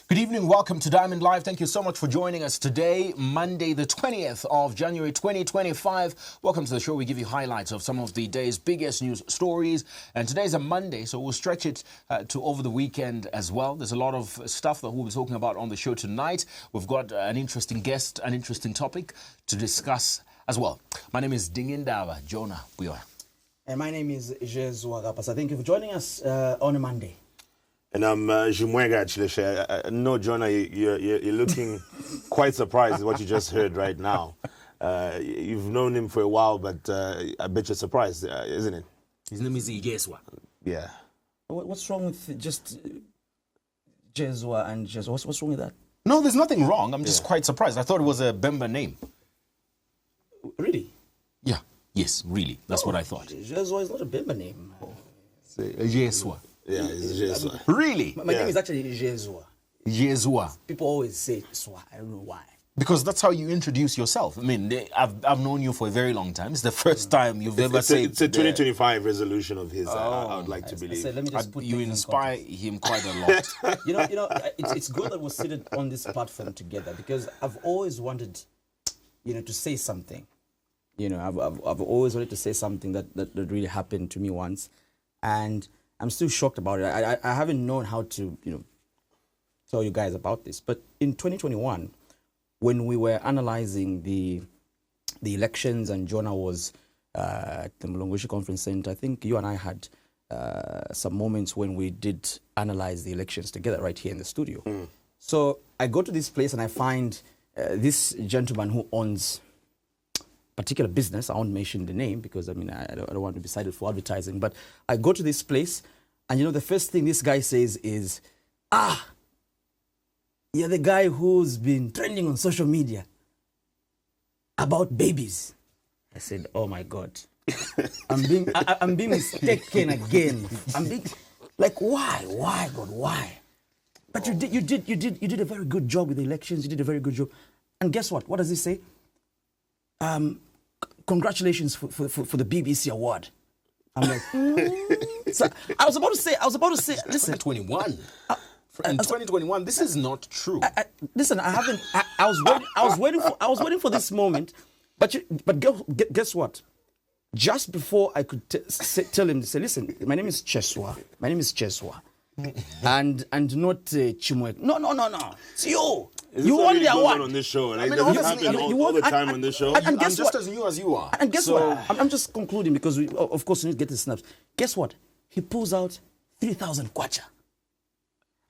Good evening, welcome to Diamond Live. Thank you so much for joining us today, Monday the 20th of January 2025. Welcome to the show. We give you highlights of some of the day's biggest news stories. And today's a Monday, so we'll stretch it to over the weekend as well. There's a lot of stuff that we'll be talking about on the show tonight. We've got an interesting guest, an interesting topic to discuss as well. My name is Dingindawa Jonah Buyora. And my name is Jesua Rapasa. Thank you for joining us on a Monday. And I'm Jumwega, actually. No, Jonah, you're looking quite surprised at what you just heard right now. You've known him for a while, but I bet you're surprised, isn't it? His name is Jesua. Yeah. What's wrong with just Jesua and Jesua? What's wrong with that? No, there's nothing wrong. I'm just quite surprised. I thought it was a Bemba name. Really? Yeah. Yes, really. That's what I thought. Jesua is not a Bemba name. Jesua. Yeah, it's Jesua. Really? My name is actually Jesua. Jesua. People always say Swa. I don't know why. Because that's how you introduce yourself. I mean, I've known you for a very long time. It's the first time you've ever said... It's a 2025 resolution of his, I would like to believe. Let me just put you inspire him quite a lot. It's good that we're sitting on this platform together because I've always wanted, to say something. I've always wanted to say something that really happened to me once. And I'm still shocked about it. I haven't known how to, tell you guys about this. But in 2021, when we were analyzing the elections and Jonah was at the Mulungushi Conference Center, I think you and I had some moments when we did analyze the elections together right here in the studio. So I go to this place and I find this gentleman who owns particular business. I won't mention the name because I don't want to be cited for advertising, but I go to this place and the first thing this guy says is, you're the guy who's been trending on social media about babies. I said, oh my God, I'm being mistaken again. I'm being like, why God, why? But you did a very good job with the elections. You did a very good job. And guess what? What does he say? Congratulations for the BBC award. I'm like, So I was about to say, listen. 2021. In 2021, this is not true. Listen, I was waiting for this moment, but guess what? Just before I could tell him to say, listen, my name is Jesua. My name is Jesua. and not Chimwek. No. It's you. You won the award on this show. It doesn't happen all the time on this show. I'm just as new as you are. And guess what? I'm just concluding because of course we need to get the snaps. Guess what? He pulls out 3,000 kwacha.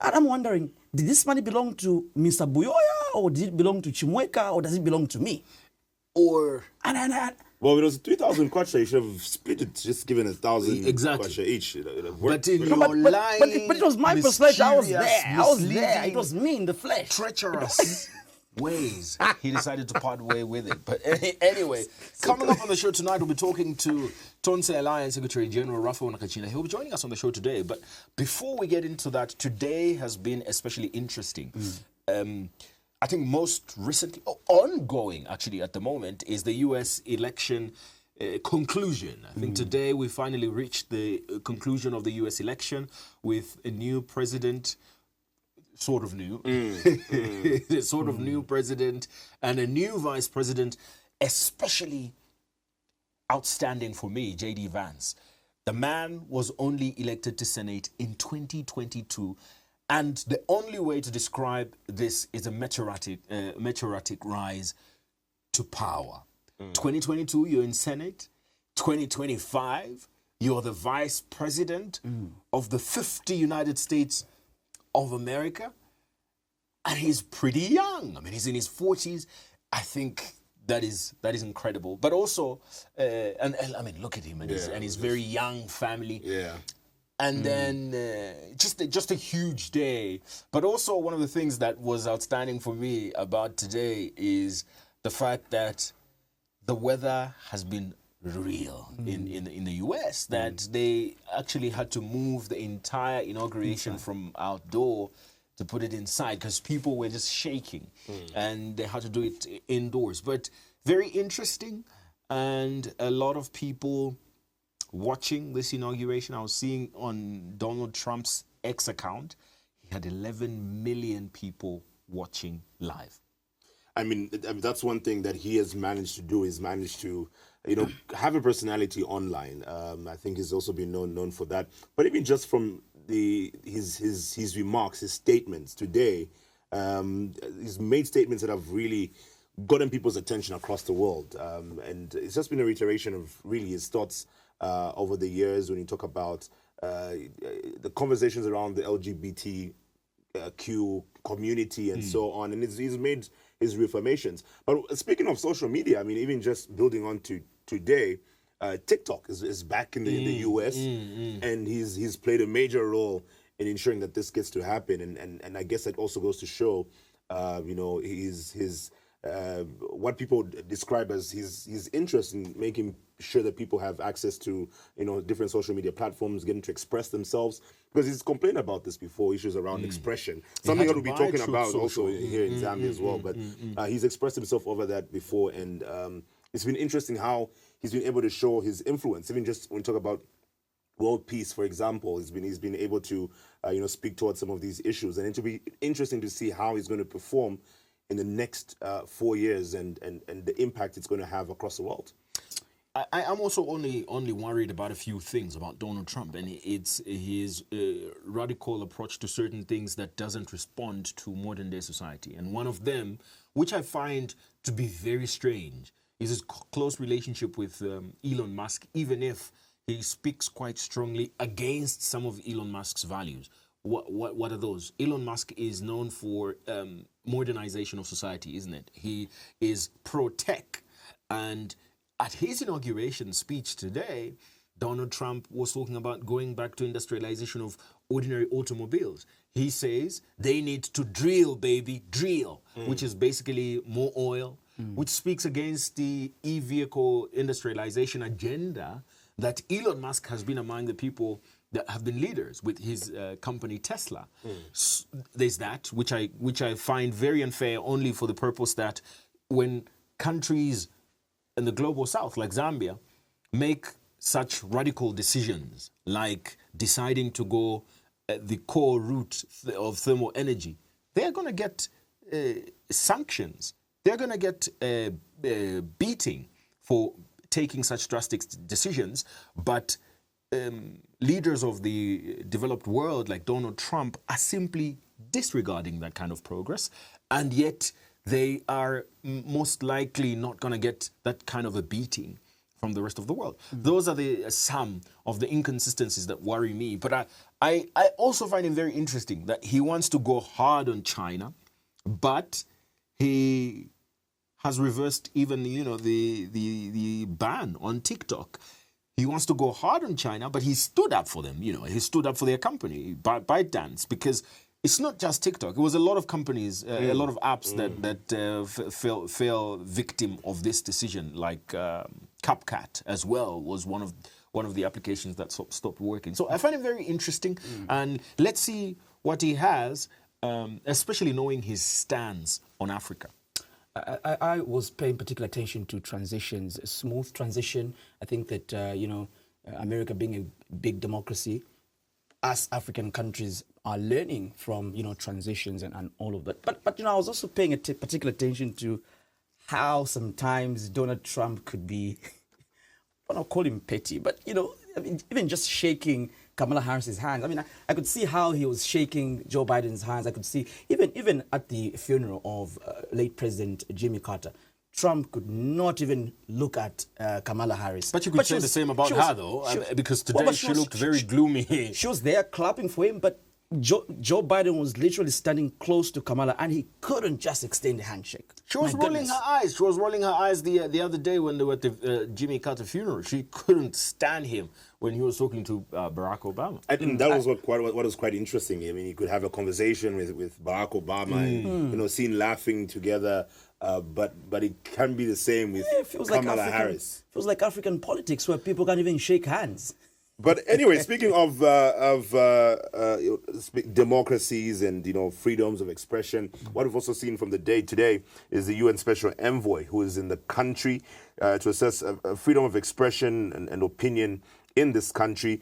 And I'm wondering, did this money belong to Mr. Buyoya or did it belong to Chimweka or does it belong to me? Or well, it was 3,000 kwacha. You should have split it, just given 1,000 kwacha each. But in your lying, but it was my perspective. I was there. It was me in the flesh. Treacherous ways. He decided to part way with it. But anyway, coming up on the show tonight, we'll be talking to Tonse Alliance Secretary General Raphael Nakacinda. He'll be joining us on the show today. But before we get into that, today has been especially interesting. I think most recently, ongoing actually at the moment, is the U.S. election conclusion. I think today we finally reached the conclusion of the U.S. election with a new president, sort of new, sort of new president and a new vice president, especially outstanding for me, J.D. Vance. The man was only elected to Senate in 2022. And the only way to describe this is a meteoric rise to power. 2022, you're in Senate. 2025, you're the vice president of the 50 United States of America. And he's pretty young. I mean, he's in his 40s. I think that is incredible. But also, and I mean, look at him and his very young family. Yeah. And then just a huge day. But also one of the things that was outstanding for me about today is the fact that the weather has been real in the US, that they actually had to move the entire inauguration from outdoor to put it inside because people were just shaking and they had to do it indoors. But very interesting, and a lot of people watching this inauguration. I was seeing on Donald Trump's X account, he had 11 million people watching live. I mean, that's one thing that he has managed to do, is managed to, have a personality online. I think he's also been known for that. But even just from his remarks, his statements today, he's made statements that have really gotten people's attention across the world. And it's just been a reiteration of really his thoughts over the years when you talk about the conversations around the LGBTQ community and so on. And he's made his reaffirmations. But speaking of social media, I mean, even just building on to today, TikTok is back in the US, and he's played a major role in ensuring that this gets to happen. And I guess that also goes to show, his what people describe as his interest in making sure that people have access to different social media platforms, getting to express themselves, because he's complained about this before, issues around expression, something that we'll be talking about also here in Zambia as well. But he's expressed himself over that before, and it's been interesting how he's been able to show his influence, even just when we talk about world peace, for example. He's been able to speak towards some of these issues, and it'll be interesting to see how he's going to perform in the next 4 years and the impact it's going to have across the world. I am also only worried about a few things about Donald Trump, and it's his radical approach to certain things that doesn't respond to modern day society. And one of them, which I find to be very strange, is his close relationship with Elon Musk, even if he speaks quite strongly against some of Elon Musk's values. What are those? Elon Musk is known for modernization of society, isn't it? He is pro-tech. And at his inauguration speech today, Donald Trump was talking about going back to industrialization of ordinary automobiles. He says they need to drill, baby, drill, which is basically more oil, which speaks against the e-vehicle industrialization agenda that Elon Musk has been among the people that have been leaders with his company Tesla. There's that, which I find very unfair, only for the purpose that when countries in the global south, like Zambia, make such radical decisions, like deciding to go the core route of thermal energy, they're going to get sanctions. They're going to get beating for taking such drastic decisions. But leaders of the developed world, like Donald Trump, are simply disregarding that kind of progress, and yet they are most likely not going to get that kind of a beating from the rest of the world. Those are the some of the inconsistencies that worry me. But I also find it very interesting that he wants to go hard on China, but he has reversed even the ban on TikTok. He wants to go hard on China, but he stood up for them. He stood up for their company, ByteDance, because it's not just TikTok. It was a lot of companies, a lot of apps that fell victim of this decision, like CapCut as well was one of the applications that stopped working. So I find it very interesting, and let's see what he has, especially knowing his stance on Africa. I was paying particular attention to transitions, a smooth transition. I think that, America being a big democracy, us African countries are learning from, transitions and all of that. But I was also paying particular attention to how sometimes Donald Trump could be, I don't call him petty, but, even just shaking Kamala Harris's hands. I mean, I could see how he was shaking Joe Biden's hands. I could see, even at the funeral of late President Jimmy Carter, Trump could not even look at Kamala Harris. But you could say the same about her, though, because today she looked very gloomy. She was there clapping for him, but Joe Biden was literally standing close to Kamala, and he couldn't just extend a handshake. She was rolling her eyes. She was rolling her eyes the other day when they were at the Jimmy Carter funeral. She couldn't stand him when he was talking to Barack Obama. I think that was what was quite interesting. I mean, you could have a conversation with Barack Obama and seen laughing together, but it can be the same with Kamala Harris. It feels like African politics where people can't even shake hands. But anyway, speaking of democracies and freedoms of expression, what we've also seen from the day today is the UN Special Envoy, who is in the country to assess freedom of expression and opinion in this country.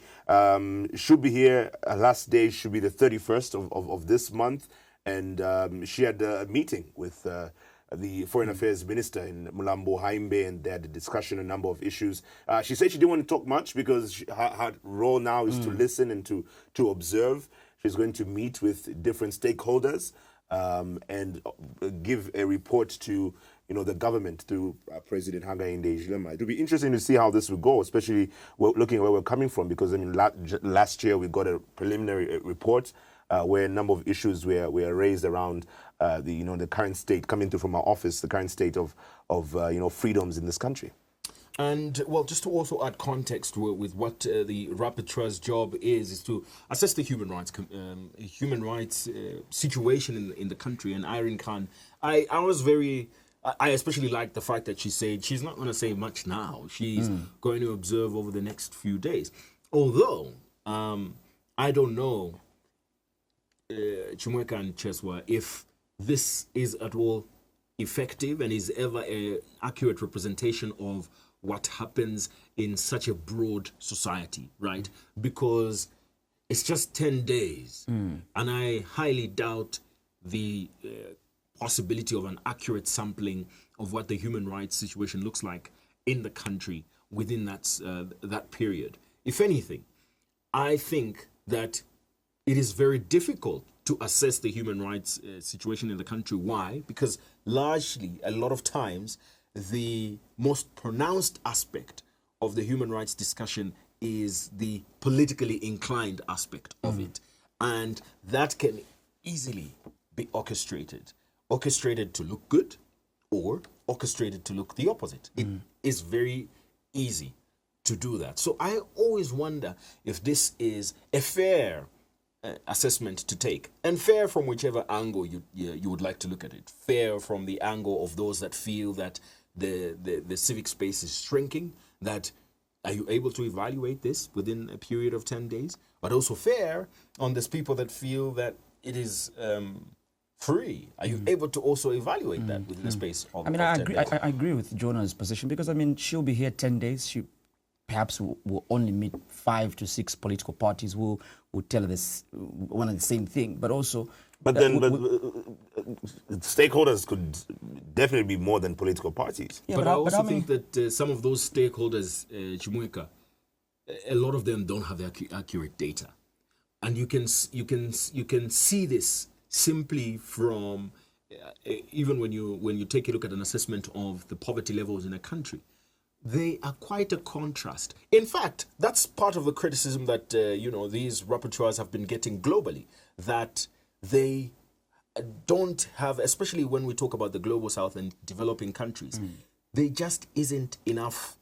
Should be here. Her last day should be the 31st of this month. And she had a meeting with the Foreign Affairs Minister in Mulambo Haimbe, and they had a discussion on a number of issues. She said she didn't want to talk much because her role now is to listen and to observe. She's going to meet with different stakeholders and give a report to the government through President Hakainde Hichilema. It will be interesting to see how this will go, especially looking at where we're coming from, because last year we got a preliminary report where a number of issues were raised around the current state coming through from our office, the current state of freedoms in this country. And, well, just to also add context with what the rapporteur's job is to assess the human rights situation in the country. And Irene Khan, I especially like the fact that she said she's not going to say much now. She's going to observe over the next few days. Although, I don't know, Chimweka and Cheswa, if this is at all effective and is ever an accurate representation of what happens in such a broad society, right? Because it's just 10 days. And I highly doubt the possibility of an accurate sampling of what the human rights situation looks like in the country within that period. If anything, I think that it is very difficult to assess the human rights situation in the country. Why? Because largely, a lot of times, the most pronounced aspect of the human rights discussion is the politically inclined aspect of it. And that can easily be orchestrated to look good or orchestrated to look the opposite. It is very easy to do that. So I always wonder if this is a fair assessment to take, and fair from whichever angle you would like to look at it. Fair from the angle of those that feel that the civic space is shrinking, that are you able to evaluate this within a period of 10 days? But also fair on those people that feel that it is free. Are you able to also evaluate that within the space of 10 days? I agree with Jonah's position, because, she'll be here 10 days. She perhaps will only meet 5 to 6 political parties who will tell us one and the same thing. But also... But stakeholders could definitely be more than political parties. Yeah, but I also think that some of those stakeholders, Chimweka, a lot of them don't have the accurate data, and you can see this simply from even when you take a look at an assessment of the poverty levels in a country. They are quite a contrast. In fact, that's part of the criticism that these rapporteurs have been getting globally, that they don't have, especially when we talk about the global south and developing countries, there just isn't enough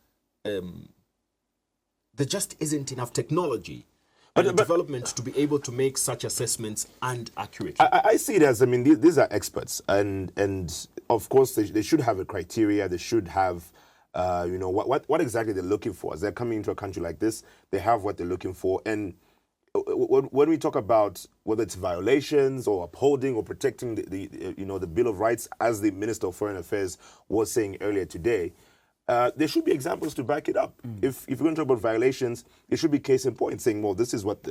technology and development to be able to make such assessments and accurately. I see it as, these are experts, and of course they should have a criteria. They should have what exactly they're looking for. As they're coming into a country like this, they have what they're looking for. And when we talk about whether it's violations or upholding or protecting the Bill of Rights, as the Minister of Foreign Affairs was saying earlier today, there should be examples to back it up. If you're going to talk about violations, it should be case in point, saying, well, this is what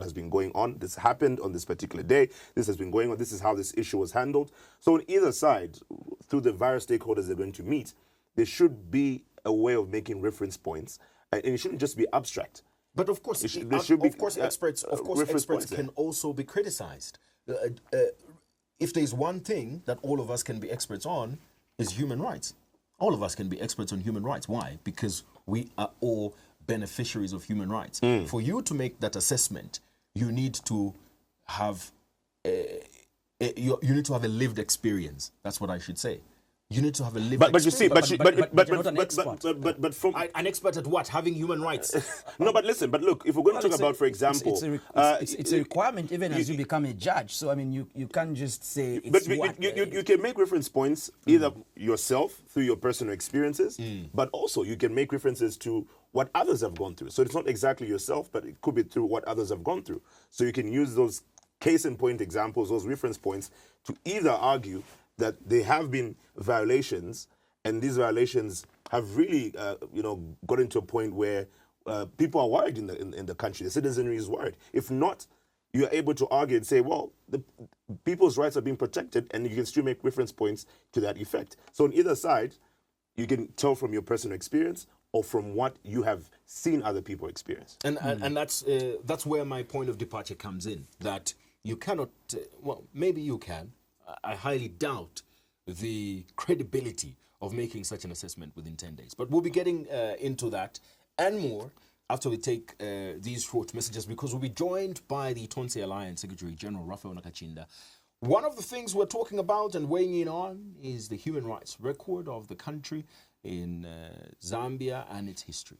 has been going on. This happened on this particular day. This has been going on. This is how this issue was handled. So on either side, through the various stakeholders they're going to meet, there should be a way of making reference points, and it shouldn't just be abstract. But of course, experts can also be criticized. If there's one thing that all of us can be experts on, is human rights. All of us can be experts on human rights. Why? Because we are all beneficiaries of human rights. For you to make that assessment, you need to have you need to have a lived experience. That's what I should say. You need to have a lived experience. But from an expert at what? Having human rights. No, but listen. But look, if we're going to talk about, for example, it's a requirement even as you become a judge. So you can't just say. But you can make reference points either yourself through your personal experiences, but also you can make references to what others have gone through. So it's not exactly yourself, but it could be through what others have gone through. So you can use those case in point examples, those reference points, to either argue that there have been violations, and these violations have really, gotten to a point where people are worried in the country. The citizenry is worried. If not, you are able to argue and say, well, the people's rights are being protected, and you can still make reference points to that effect. So on either side, you can tell from your personal experience or from what you have seen other people experience. And that's where my point of departure comes in, that you cannot, well, maybe you can. I highly doubt the credibility of making such an assessment within 10 days. But we'll be getting into that and more after we take these short messages, because we'll be joined by the Tonse Alliance Secretary General Raphael Nakacinda. One of the things we're talking about and weighing in on is the human rights record of the country in Zambia and its history.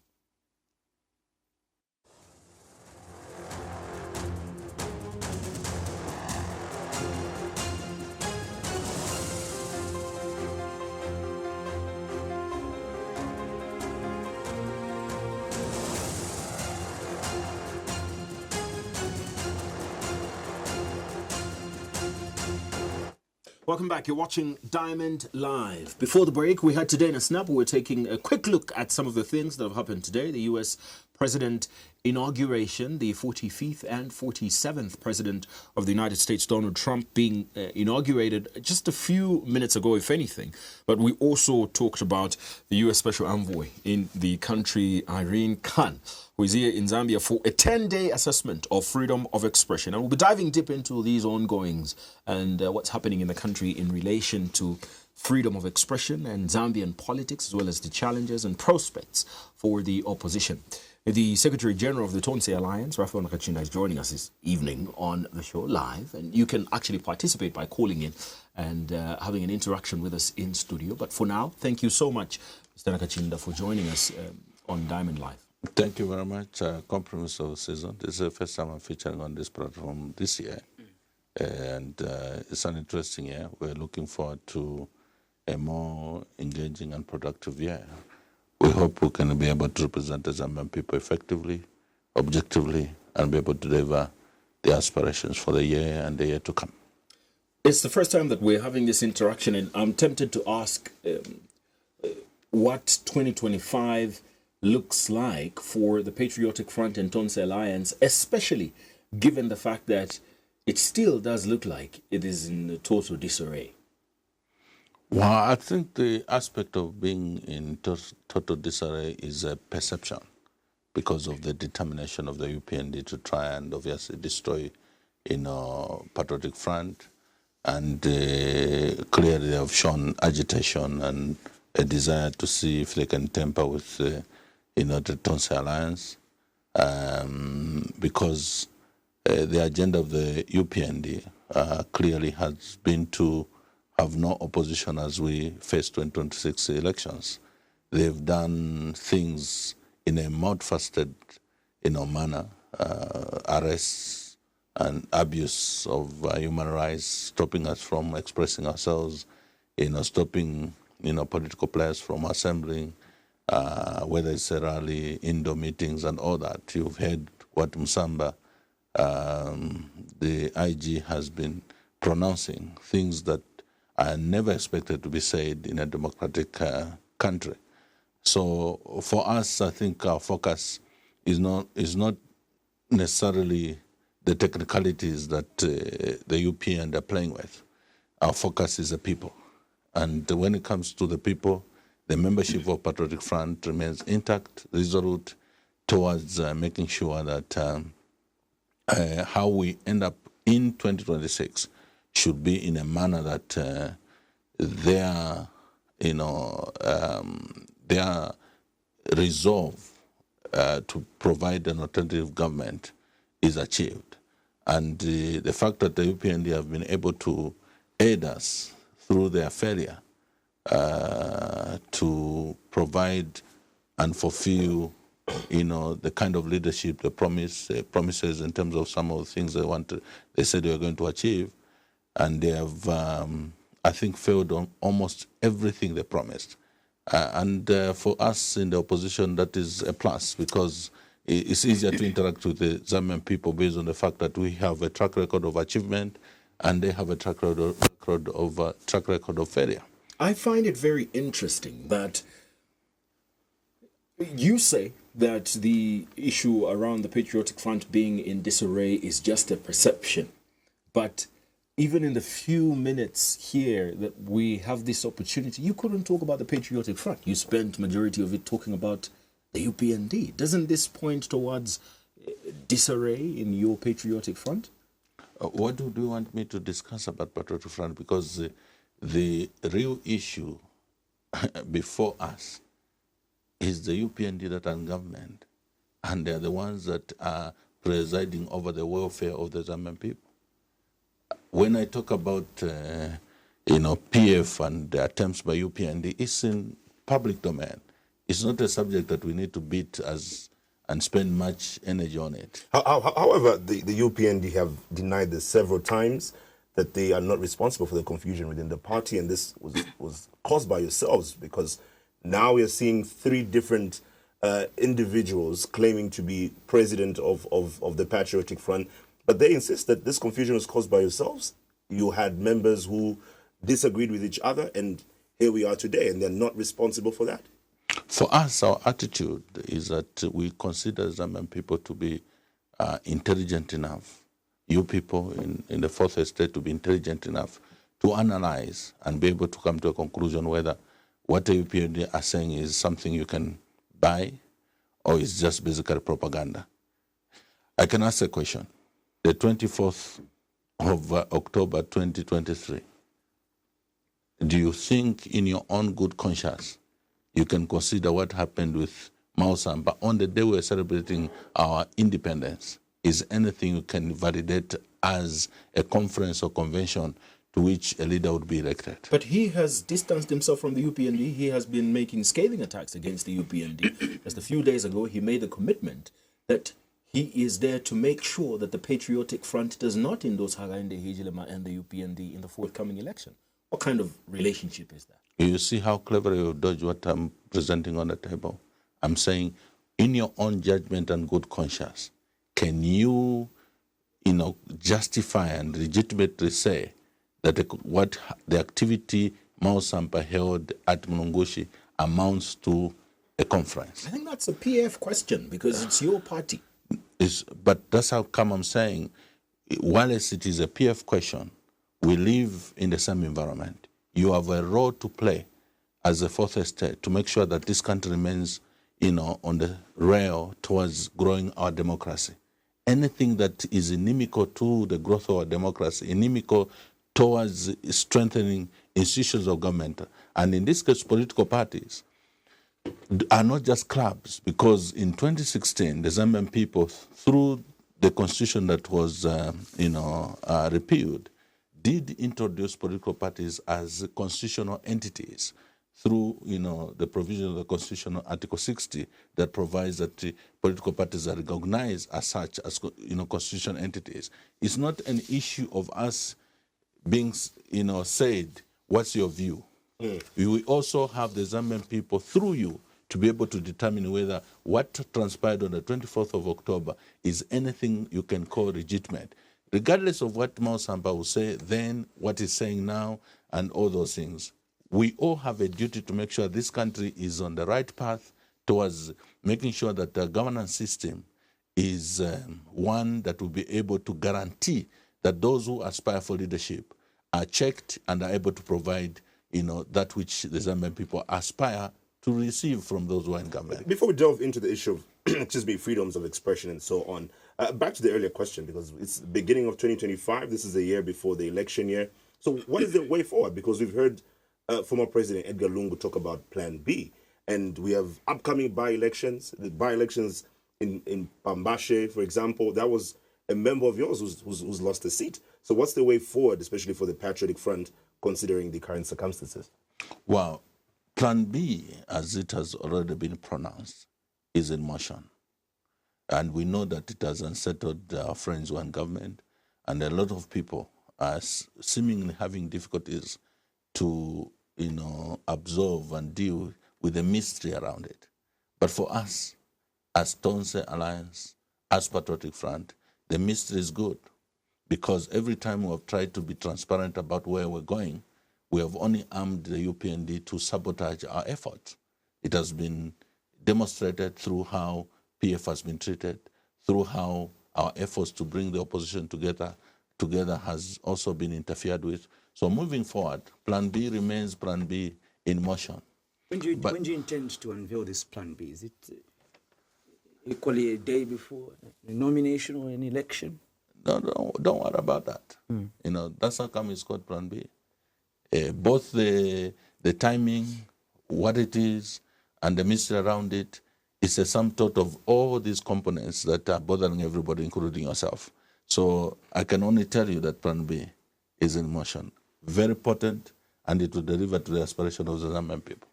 Welcome back. You're watching Diamond Live. Before the break, we had Today in a Snap. We're taking a quick look at some of the things that have happened today. The U.S. President inauguration, the 45th and 47th President of the United States, Donald Trump, being inaugurated just a few minutes ago, if anything. But we also talked about the U.S. Special Envoy in the country, Irene Khan, who is here in Zambia for a 10-day assessment of freedom of expression. And we'll be diving deep into these ongoings and what's happening in the country in relation to freedom of expression and Zambian politics, as well as the challenges and prospects for the opposition. The Secretary General of the Tonse Alliance, Raphael Nakacinda, is joining us this evening on the show live. And you can actually participate by calling in and having an interaction with us in studio. But for now, thank you so much, Mr. Nakacinda, for joining us on Diamond Live. Thank you very much. Compliments of the season. This is the first time I'm featuring on this platform this year. And it's an interesting year. We're looking forward to a more engaging and productive year. We hope we can be able to represent the Zambian people effectively, objectively, and be able to deliver the aspirations for the year and the year to come. It's the first time that we're having this interaction, and I'm tempted to ask what 2025 looks like for the Patriotic Front and Tonse Alliance, especially given the fact that it still does look like it is in total disarray. Well, I think the aspect of being in total disarray is a perception because of the determination of the UPND to try and obviously destroy, Patriotic Front. And clearly they have shown agitation and a desire to see if they can tamper with, the Tonse Alliance, because the agenda of the UPND clearly has been to have no opposition as we face 2026 elections. They've done things in a multifaceted, manner, arrests and abuse of human rights, stopping us from expressing ourselves, stopping, political players from assembling, whether it's a rally, indoor meetings and all that. You've heard what Musamba, the IG, has been pronouncing, things that are never expected to be said in a democratic country. So for us, I think our focus is not necessarily the technicalities that the UPN are playing with. Our focus is the people. And when it comes to the people, the membership of Patriotic Front remains intact, resolute towards making sure that how we end up in 2026 should be in a manner that their resolve to provide an alternative government is achieved. And the fact that the UPND have been able to aid us through their failure to provide and fulfill, the kind of leadership, the promises in terms of some of the things they said they were going to achieve, and they have, I think, failed on almost everything they promised. And for us in the opposition, that is a plus, because it's easier to interact with the Zambian people based on the fact that we have a track record of achievement and they have a track record of failure. I find it very interesting that you say that the issue around the Patriotic Front being in disarray is just a perception. But even in the few minutes here that we have this opportunity, you couldn't talk about the Patriotic Front. You spent majority of it talking about the UPND. Doesn't this point towards disarray in your Patriotic Front? What do you want me to discuss about Patriotic Front? Because the real issue before us is the UPND that are in government, and they're the ones that are presiding over the welfare of the Zambian people. When I talk about PF and the attempts by UPND, it's in public domain. It's not a subject that we need to beat and spend much energy on it. However, the UPND have denied this several times, that they are not responsible for the confusion within the party, and this was caused by yourselves, because now we are seeing 3 different individuals claiming to be president of the Patriotic Front, but they insist that this confusion was caused by yourselves. You had members who disagreed with each other, and here we are today, and they're not responsible for that. For us, our attitude is that we consider Zambian people to be intelligent enough, you people in the fourth estate to be intelligent enough to analyze and be able to come to a conclusion whether what the UPND are saying is something you can buy or is just basically propaganda. I can ask a question. The 24th of October 2023, do you think in your own good conscience you can consider what happened with Mausamba on the day we're celebrating our independence? Is anything you can validate as a conference or convention to which a leader would be elected? But he has distanced himself from the UPND. He has been making scathing attacks against the UPND. Just a few days ago, he made a commitment that he is there to make sure that the Patriotic Front does not endorse Hakainde Hichilema and the UPND in the forthcoming election. What kind of relationship is that? You see how clever you dodge what I'm presenting on the table? I'm saying, in your own judgment and good conscience, can you, justify and legitimately say that what the activity Mausampa held at Mulungushi amounts to a conference? I think that's a PF question because it's your party. But that's how come I'm saying, whilst it is a PF question, we live in the same environment. You have a role to play as a fourth estate to make sure that this country remains, on the rail towards growing our democracy. Anything that is inimical to the growth of our democracy, inimical towards strengthening institutions of government, and in this case, political parties, are not just clubs, because in 2016, the Zambian people, through the constitution that was, repealed, did introduce political parties as constitutional entities through, the provision of the Constitution, Article 60, that provides that the political parties are recognized as such, as, constitutional entities. It's not an issue of us being, said, what's your view? We also have the Zambian people, through you, to be able to determine whether what transpired on the 24th of October is anything you can call legitimate. Regardless of what Mausamba will say then, what he's saying now, and all those things, we all have a duty to make sure this country is on the right path towards making sure that the governance system is one that will be able to guarantee that those who aspire for leadership are checked and are able to provide, that which the Zambian people aspire to receive from those who are in government. Before we delve into the issue of freedoms of expression and so on, back to the earlier question, because it's the beginning of 2025. This is a year before the election year. So what is the way forward? Because we've heard former President Edgar Lungu talk about Plan B, and we have upcoming by-elections. The by-elections in Pambashe, for example, that was a member of yours who's lost a seat. So what's the way forward, especially for the Patriotic Front, considering the current circumstances? Well, Plan B, as it has already been pronounced, is in motion. And we know that it has unsettled our friends who are in government, and a lot of people are seemingly having difficulties to, absorb and deal with the mystery around it. But for us, as Tonse Alliance, as Patriotic Front, the mystery is good, because every time we have tried to be transparent about where we're going, we have only armed the UPND to sabotage our efforts. It has been demonstrated through how PF has been treated, through how our efforts to bring the opposition together has also been interfered with. So moving forward, Plan B remains Plan B in motion. When do you intend to unveil this Plan B? Is it equally a day before a nomination or an election? No, don't worry about that. That's how come it's called Plan B. Both the timing, what it is, and the mystery around it is a sum total of all these components that are bothering everybody, including yourself. So I can only tell you that Plan B is in motion. Very potent, and it will deliver to the aspiration of the Zambian people.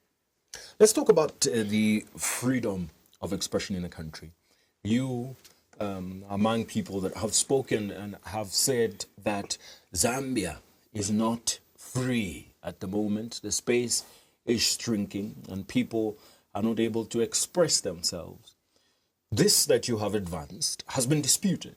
Let's talk about the freedom of expression in the country. You, among people that have spoken and have said that Zambia is not free at the moment. The space is shrinking and people are not able to express themselves. This that you have advanced has been disputed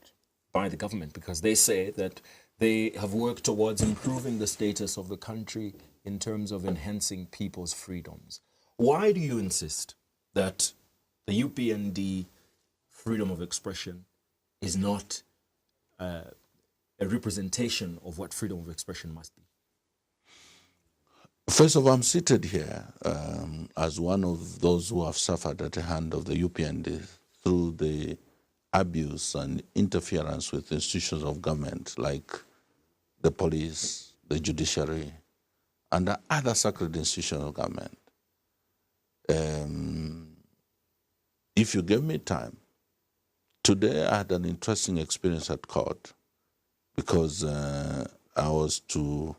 by the government because they say that they have worked towards improving the status of the country in terms of enhancing people's freedoms. Why do you insist that the UPND freedom of expression is not a representation of what freedom of expression must be? First of all, I'm seated here as one of those who have suffered at the hand of the UPND through the abuse and interference with institutions of government like the police, the judiciary, and the other sacred institutions of government. If you give me time, today I had an interesting experience at court because I was to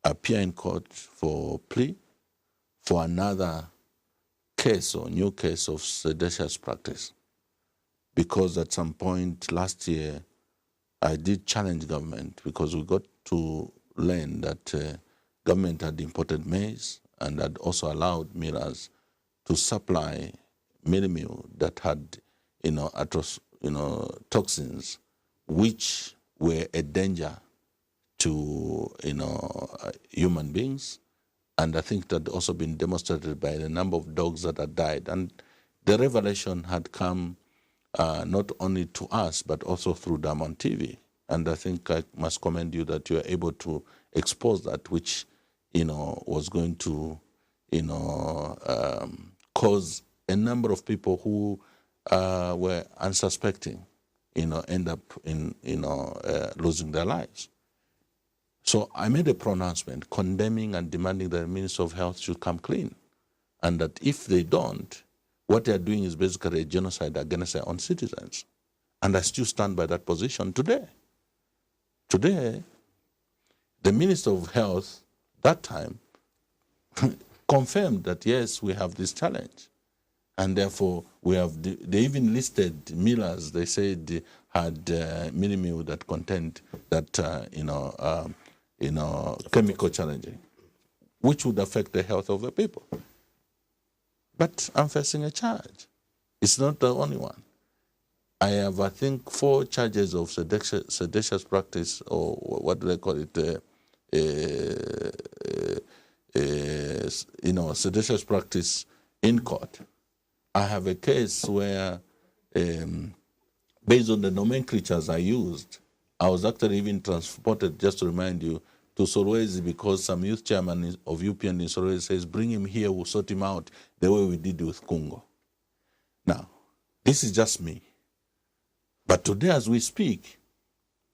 appear in court for plea for another case or new case of seditious practice. Because at some point last year, I did challenge government because we got to learn that government had imported maize and had also allowed millers to supply meal that had, toxins which were a danger to, human beings. And I think that also been demonstrated by the number of dogs that had died. And the revelation had come not only to us, but also through Diamond TV. And I think I must commend you that you are able to expose that, which, was going to, cause a number of people who were unsuspecting, end up in, losing their lives. So I made a pronouncement condemning and demanding that the Minister of Health should come clean. And that if they don't, what they are doing is basically a genocide against their own citizens. And I still stand by that position today. Today, the Minister of Health, that time, confirmed that, yes, we have this challenge. And therefore, they even listed millers, they said had mini meal that contained that, chemical challenging, which would affect the health of the people. But I'm facing a charge. It's not the only one. I have, I think, 4 charges of seditious practice, or what do they call it? Seditious practice in court. I have a case where, based on the nomenclatures I used, I was actually even transported, just to remind you, to Solwezi because some youth chairman of UPN in Solwezi says, bring him here, we'll sort him out the way we did with Congo. Now, this is just me. But today as we speak,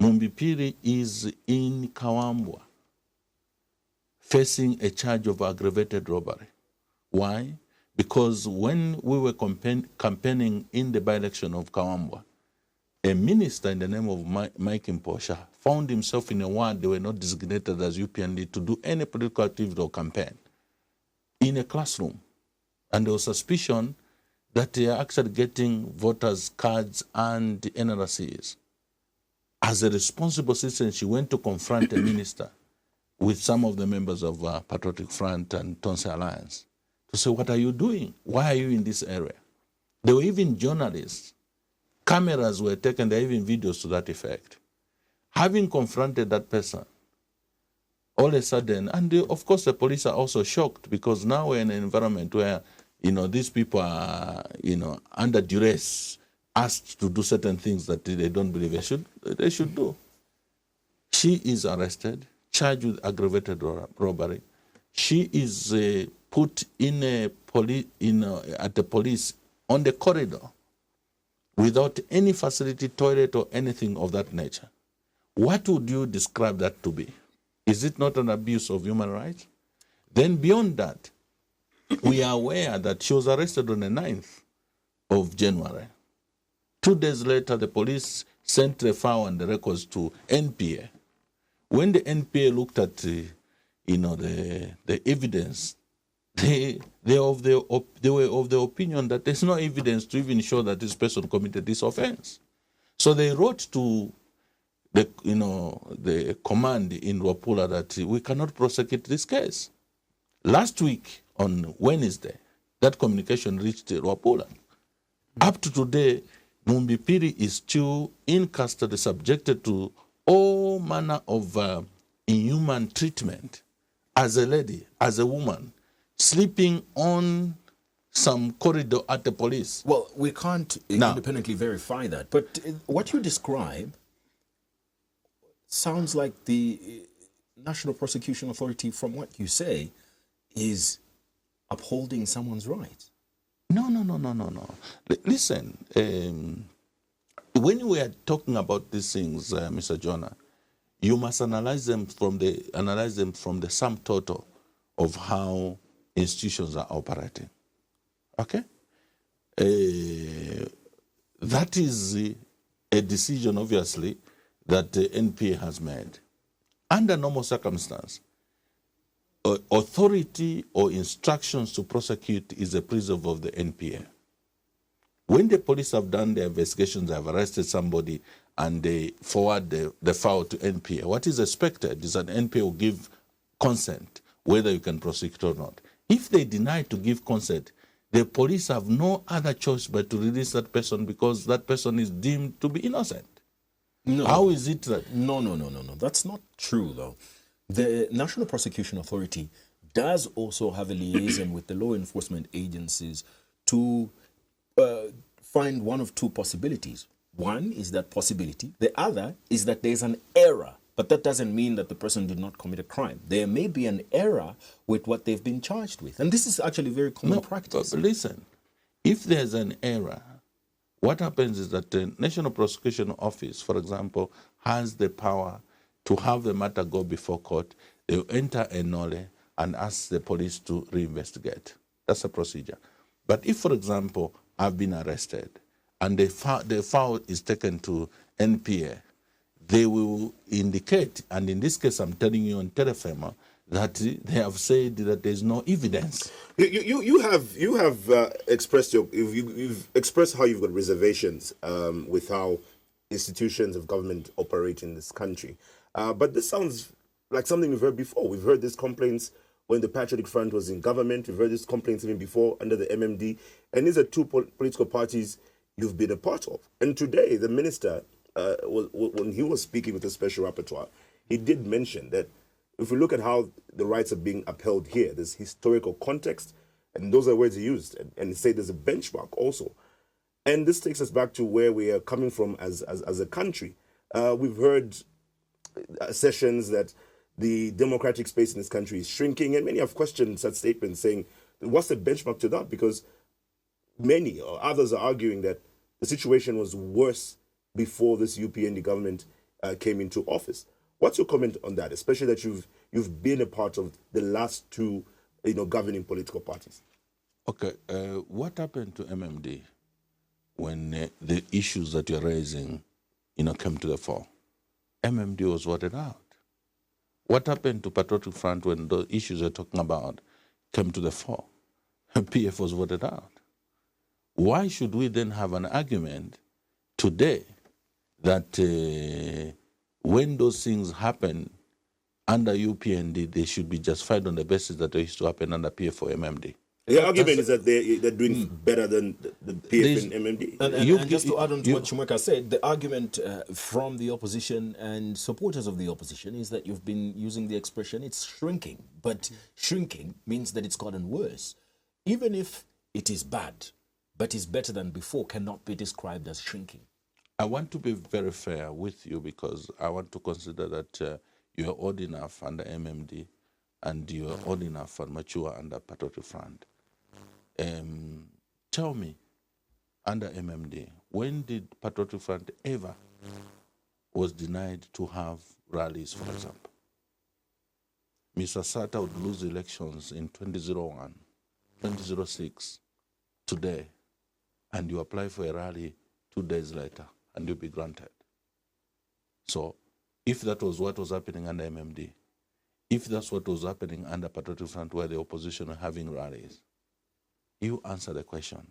Mumbipiri is in Kawambwa, facing a charge of aggravated robbery. Why? Because when we were campaigning in the by-election of Kawambwa, a minister in the name of Mike Imposha found himself in a ward they were not designated as UPND to do any political activity or campaign in a classroom. And there was suspicion that they are actually getting voters' cards and NRCs. As a responsible citizen, she went to confront a minister with some of the members of Patriotic Front and Tonse Alliance to say, what are you doing? Why are you in this area? There were even journalists. Cameras were taken, there are even videos to that effect. Having confronted that person, all of a sudden, and of course the police are also shocked because now we're in an environment where these people are, under duress, asked to do certain things that they don't believe they should do. She is arrested, charged with aggravated robbery. She is put in at the police on the corridor without any facility, toilet, or anything of that nature. What would you describe that to be? Is it not an abuse of human rights? Then beyond that, we are aware that she was arrested on the 9th of January. 2 days later, the police sent the file and the records to NPA. When the NPA looked at the evidence, they were of the opinion that there's no evidence to even show that this person committed this offense. So they wrote to the command in Wapula that we cannot prosecute this case. Last week on Wednesday, that communication reached Wapula. Up to today, Mumbipiri is still in custody, subjected to all manner of inhuman treatment as a lady, as a woman, sleeping on some corridor at the police. Well, we can't independently verify that, but what you describe sounds like the National Prosecution Authority, from what you say, is upholding someone's rights. No. Listen, when we are talking about these things, Mr. Jonah, you must analyze them from the sum total of how institutions are operating. Okay? That is a decision, obviously, that the NPA has made. Under normal circumstances, authority or instructions to prosecute is a preserve of the NPA. When the police have done their investigations, they have arrested somebody, and they forward the file to NPA, what is expected is that NPA will give consent, whether you can prosecute or not. If they deny to give consent, the police have no other choice but to release that person because that person is deemed to be innocent. No. How is it that? No. That's not true, though. The National Prosecution Authority does also have a liaison with the law enforcement agencies to find one of two possibilities. One is that possibility. The other is that there's an error, but that doesn't mean that the person did not commit a crime. There may be an error with what they've been charged with. And this is actually very common practice. But listen, if there's an error, what happens is that the National Prosecution Office, for example, has the power to have the matter go before court. They'll enter a nolle and ask the police to reinvestigate. That's a procedure. But if, for example, I've been arrested and the file is taken to NPA, they will indicate, and in this case I'm telling you on Telefema, that they have said that there's no evidence. You have expressed you've expressed how you've got reservations with how institutions of government operate in this country. But this sounds like something we've heard before. We've heard these complaints when the Patriotic Front was in government. We've heard these complaints even before under the MMD. And these are two political parties you've been a part of. And today, the minister, when he was speaking with the special rapporteur, he did mention that if we look at how the rights are being upheld here, there's historical context, and those are words he used, and he said there's a benchmark also. And this takes us back to where we are coming from as a country. We've heard sessions that the democratic space in this country is shrinking, and many have questioned such statements, saying, what's the benchmark to that? Because many or others are arguing that the situation was worse before this UPND government came into office. What's your comment on that, especially that you've been a part of the last two governing political parties? Okay, what happened to MMD when the issues that you're raising came to the fore? MMD was voted out. What happened to Patriotic Front when the issues you're talking about came to the fore? PF was voted out. Why should we then have an argument today that when those things happen under UPND, they should be justified on the basis that they used to happen under PF or MMD? The argument is that they're doing better than the PF and MMD. And just to add on to what Chumweka said, the argument from the opposition and supporters of the opposition is that you've been using the expression, it's shrinking. But shrinking means that it's gotten worse. Even if it is bad, but is better than before cannot be described as shrinking? I want to be very fair with you because I want to consider that you are old enough under MMD and you are old enough and mature under Patriotic Front. Tell me, under MMD, when did Patriotic Front ever was denied to have rallies, for example? Mr. Sata would lose elections in 2001, 2006, today, and you apply for a rally 2 days later, and you'll be granted. So, if that was what was happening under MMD, if that's what was happening under Patriotic Front where the opposition were having rallies, you answer the question.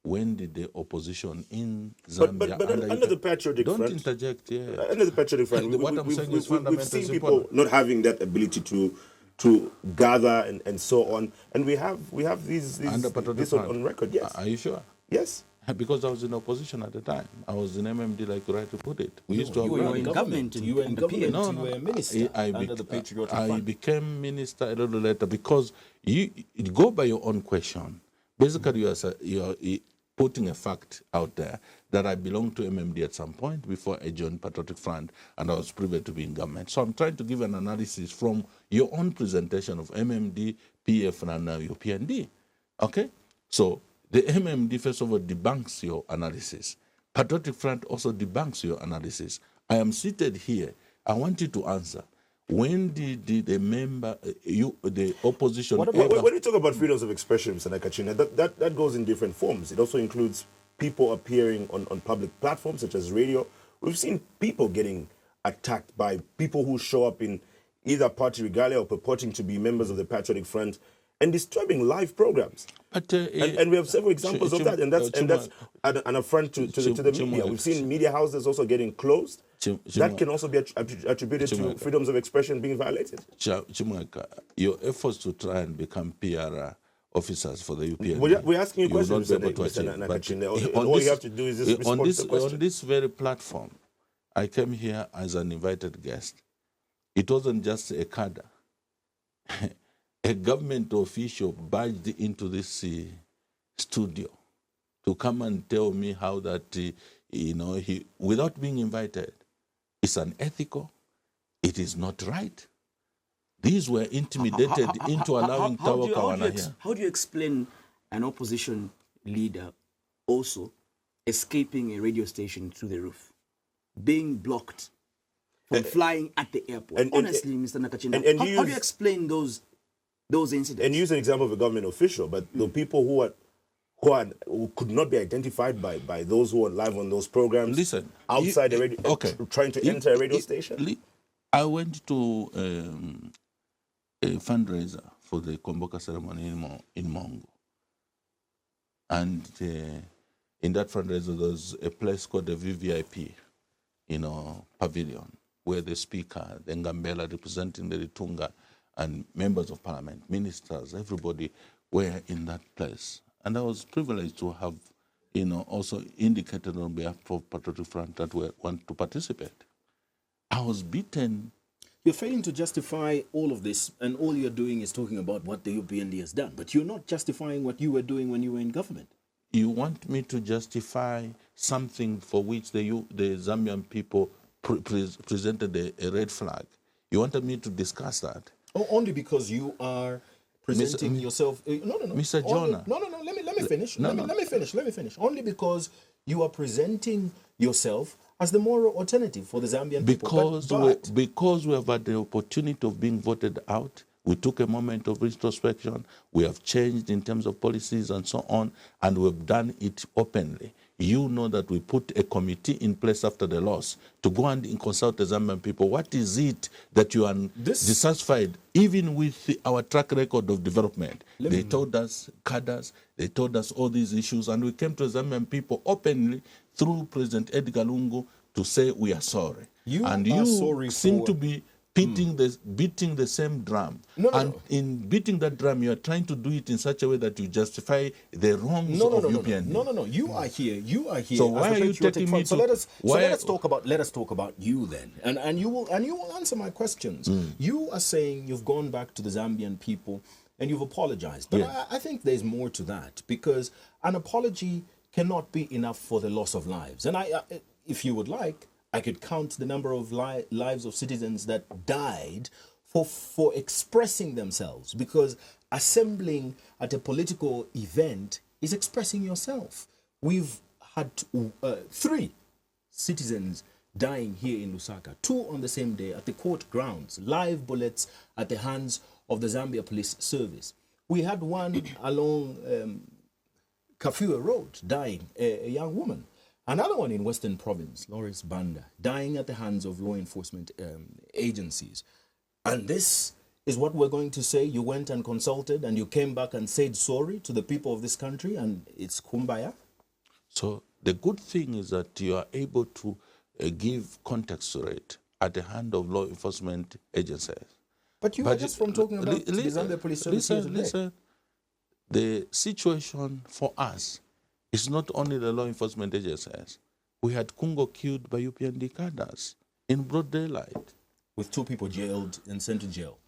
When did the opposition in Zambia... But under the Patriotic Front... Don't interject, yeah. Under the Patriotic Front, what I'm saying is fundamental. we've seen people not having that ability to gather and so on. And we have these this on record, yes. Are you sure? Yes. Because I was in opposition at the time. I was in MMD, like you rightly put it. We used to have... You were in government. You were in government. No, you were a minister under the Patriotic Front. I became minister a little later because you go by your own question. Basically, you are putting a fact out there that I belonged to MMD at some point before I joined Patriotic Front and I was privileged to be in government. So I'm trying to give an analysis from your own presentation of MMD, PF, and now your PND. Okay? So the MMD, first of all, debunks your analysis. Patriotic Front also debunks your analysis. I am seated here. I want you to answer. When did the member, the opposition... When we talk about freedoms of expression, Mr. Nakacinda, that goes in different forms. It also includes people appearing on public platforms such as radio. We've seen people getting attacked by people who show up in either party regalia or purporting to be members of the Patriotic Front and disturbing live programs. But, and we have several examples of that, and that's an affront to the media. We've seen media houses also getting closed. That can also be attributed to freedoms of expression being violated. Chimweka, your efforts to try and become PR officers for the UPN. We're asking you questions, Mr. Nakacinda. All you have to do is just respond to the question. On this very platform, I came here as an invited guest. It wasn't just a cadre. A government official barged into this studio to come and tell me how that, he, without being invited, it's unethical, it is not right. These were intimidated into allowing Tawa Kawana here. How do you explain an opposition leader also escaping a radio station through the roof, being blocked from flying at the airport? Honestly, Mr. Nakacinda, how do you explain those incidents? And use an example of a government official, but the people who could not be identified by those who are live on those programs. Listen, outside the radio, trying to enter a radio station. I went to a fundraiser for the Komboka ceremony in Mongo, and in that fundraiser there was a place called the VVIP, pavilion, where the speaker, the Ngambela representing the Ritunga, and members of parliament, ministers, everybody were in that place. And I was privileged to have, also indicated on behalf of Patriotic Front that we want to participate. I was beaten. You're failing to justify all of this, and all you're doing is talking about what the UPND has done. But you're not justifying what you were doing when you were in government. You want me to justify something for which the Zambian people presented a red flag. You wanted me to discuss that. Oh, only because you are presenting yourself. No. Mr. Jonah. No. Let me finish. Let me finish. Only because you are presenting yourself as the moral alternative for the Zambian people. Because we have had the opportunity of being voted out, we took a moment of retrospection. We have changed in terms of policies and so on, and we've done it openly. You know that we put a committee in place after the loss to go and consult the Zambian people. What is it that you are dissatisfied, even with our track record of development? They told us cadres, they told us all these issues, and we came to the Zambian people openly through President Edgar Lungu to say we are sorry. You seem to be beating the same drum. In beating that drum, you are trying to do it in such a way that you justify the wrongs of UPN. No. You are here. So why are you taking me to? Let us talk about you then, and you will answer my questions. You are saying you've gone back to the Zambian people and you've apologized. But Yeah. I think there's more to that, because an apology cannot be enough for the loss of lives. And if you would like, I could count the number of lives of citizens that died for expressing themselves, because assembling at a political event is expressing yourself. We've had 3 citizens dying here in Lusaka, 2 on the same day at the court grounds, live bullets at the hands of the Zambia Police Service. We had one along Kafua Road dying, a young woman. Another one in Western Province, Lawrence Banda, dying at the hands of law enforcement agencies. And this is what we're going to say. You went and consulted and you came back and said sorry to the people of this country, and it's kumbaya? So the good thing is that you are able to give context to it at the hand of law enforcement agencies. But you were just from talking about the Zambia Police Service here today. Listen, the situation for us is not only the law enforcement agencies. We had Kungo killed by UPND cadres in broad daylight. With 2 people jailed and sent to jail.